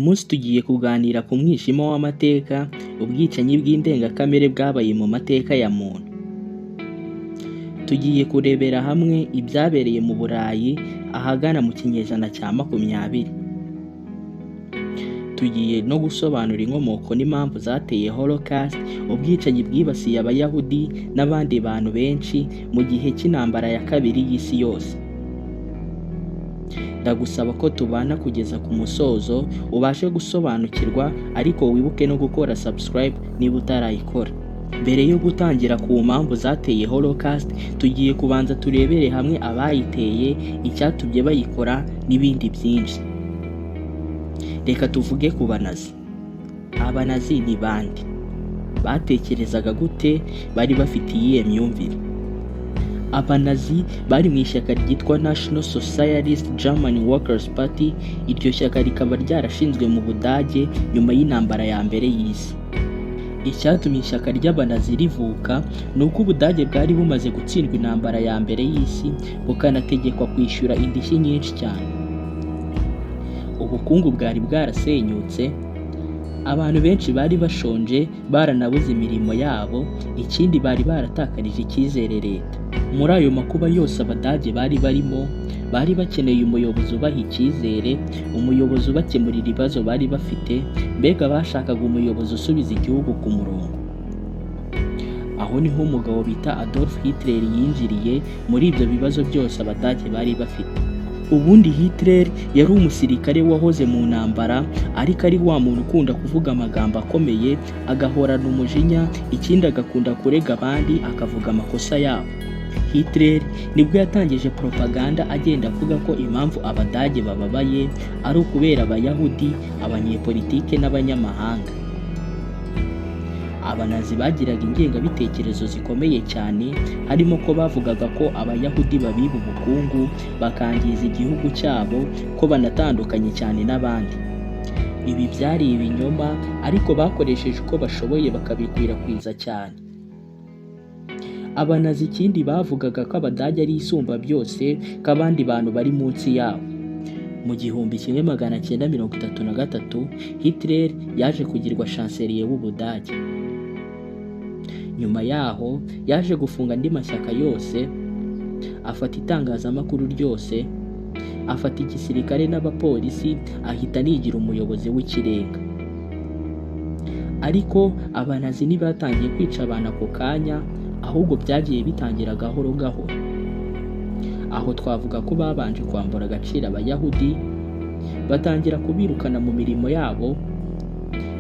munsi tugiye kuganira ku mwijima w'amateka, ubwicanyi bw'indengakamere bwabaye mu mateka ya muntu. Tugiye kurebera hamwe ibyabereye mu Burayi ahagana mu kinyejana cya 20. Tugiye no gusobanura inkomoko n'impamvu zateye Holocaust, ubwicanyi bwibasiye Abayahudi n'abandi bantu benshi mu gihe cy'intambara ya kabiri y'isi yose. Ndagusaba ko tubana kugeza ku musozo, ubashe gusobanukirwa, ariko wibuke no gukora subscribe niba utarayikora. Mbere yo gutangira ku mpamvu zateye Holocaust, tugiye kubanza turebere hamwe abayiteye, icyatumye bayikora n'ibindi byinshi. Reka tuvuge ku Banazi. Abanazi ni bande? Batekerezaga gute? Bari bafite iyihe myumvire? Abanazi bari mu ishyaka ryitwa National Socialist German Workers Party. Iryo shyaka rikaba ryarashinzwe mu Budage nyuma y'intambara ya mbere y'isi. Icyatumye ishyaka ry'Abanazi rivuka ni uko Ubudage bwari bumaze gutsindwa intambara ya mbere y'isi, bukanategekwa kwishyura indishyi nyinshi cyane. Ubukungu bwari bwarasenyutse, abantu benshi bari bashonje, baranabuze imirimo yabo, ikindi bari baratakarije icyizere leta. Muri ayo makuba yose Abadage bari barimo, bari bakeneye umuyobozi ubaha icyizere, umuyobozi ubakemurira ibibazo bari bafite, mbega bashakaga umuyobozi usubiza igihugu ku murongo. Aho niho umugabo bita Adolf Hitler yinjiriye muri ibyo bibazo byose Abadage bari bafite. Ubundi Hitler yari umusirikare wahoze mu ntambara, ariko ari wa muntu ukunda kuvuga amagambo akomeye, agahorana umujinya, ikindi agakunda kurega abandi, akavuga amakosa yabo. Hitler nibwo yatangije propaganda agenda avuga ko impamvu Abadage bababaye ari ukubera Abayahudi, abanyepolitike n'abanyamahanga. Abanazi bagiraga ingengabitekerezo zikomeye cyane, harimo ko bavugaga ko Abayahudi babiba ubukungu, bakangiza igihugu cyabo, ko banatandukanye cyane n'abandi. Ibi byari ibinyoma, ariko bakoresheje uko bashoboye bakabikwirakwiza cyane. Abanazi ikindi bavugaga ko Abadage ari isumba byose, ko abandi bantu bari munsi yabo. Mu 1933 Hitler yaje kugirwa chancelier w'Ubudage. Nyuma yaho yaje gufunga andi mashyaka yose, afata itangazamakuru ryose, afata igisirikare n'abapolisi, ahita anigira umuyobozi w'ikirenga. Ariko Abanazi ntibatangiye kwica abantu ako kanya, ahubwo byagiye bitangira gahoro gahoro. Aho twavuga ko babanje kwambura agaciro Abayahudi, batangira kubirukana mu mirimo yabo,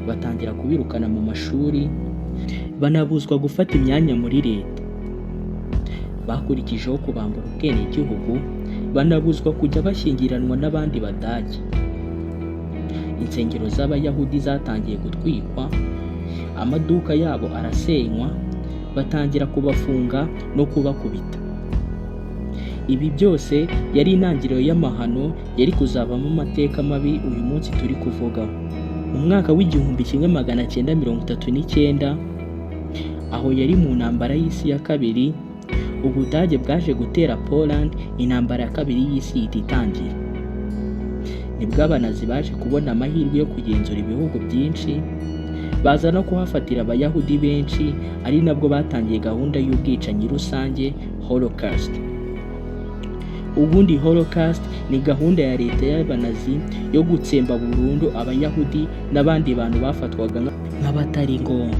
batangira kubirukana mu mashuri, banabuzwa gufata imyanya muri leta. Bakurikijeho kubambura ubwenegihugu, banabuzwa kujya bashyingiranwa n'abandi Badage. Insengero z'Abayahudi zatangiye gutwikwa, amaduka yabo arasenywa, batangira kubafunga no kubakubita. Ibi byose yari intangiriro y'amahano yari kuzavamo amateka mabi uyu munsi turi kuvugaho. Mu mwaka w'1939, aho yari mu ntambara y'isi ya kabiri, Ubudage bwaje gutera Poland, intambara ya kabiri y'isi ihita itangira. Nibwo Abanazi baje kubona amahirwe yo kugenzura ibihugu byinshi, baza no kuhafatira Abayahudi benshi, ari nabwo batangiye gahunda y'ubwicanyi rusange, Holocaust. Ubundi Holocaust ni gahunda ya leta y'Abanazi yo gutsemba burundu Abayahudi n'abandi bantu bafatwaga nk'abatari ngombwa.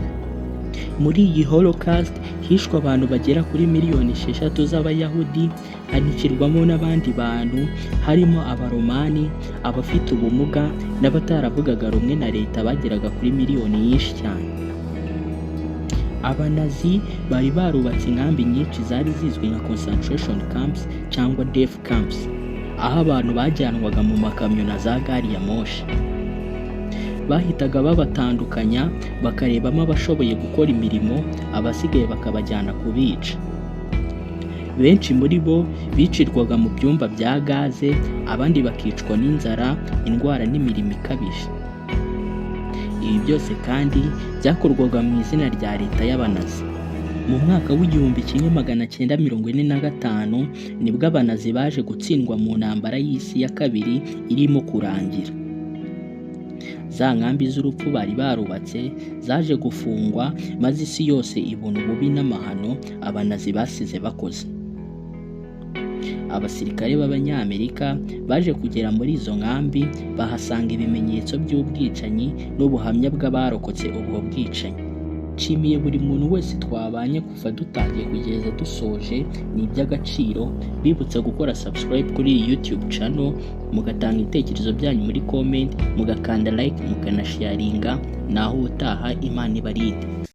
Muri iyi Holocaust hishwe abantu bagera kuri miliyoni 6 z'Abayahudi, hanicirwamo n'abandi bantu, harimo Abaromani, abafite ubumuga n'abataravugaga rumwe na leta bageraga kuri miliyoni nyinshi cyane. Abanazi bari barubatse inkambi nyinshi zari zizwi nka concentration camps cyangwa death camps, aho abantu bajyanwaga mu makamyo na za gari ya moshi. Bahitaga babatandukanya, bakarebamo abashoboye gukora imirimo, abasigaye bakabajyana kubica. Benshi muri bo bicirwaga mu byumba bya gaze, abandi bakicwa n'inzara, indwara n'imirimo ikabije. Ibi byose kandi byakorwaga mu izina rya leta y'Abanazi. Mu mwaka w'1945 nibwo Abanazi baje gutsindwa mu ntambara y'isi ya kabiri irimo kurangira. za nkambi z'urupfu bari barubatse zaje gufungwa, maze isi yose ibona ububi n'amahano abanazi basize bakoze. Abasirikare b'Abanyamerika baje kugera muri izo nkambi, bahasanga ibimenyetso by'ubwicanyi n'ubuhamya bw'abarokotse ubwo bwicanyi. Nshimiye buri muntu wese twabanye kuva dutangiye kugeza dusoje, ni iby'agaciro. Bibutsa gukora subscribe kuri iyi YouTube channel, mugatanga ibitekerezo byanyu muri comment, mugakanda like, mukanasharinga. Naho utaha, Imana ibarinde.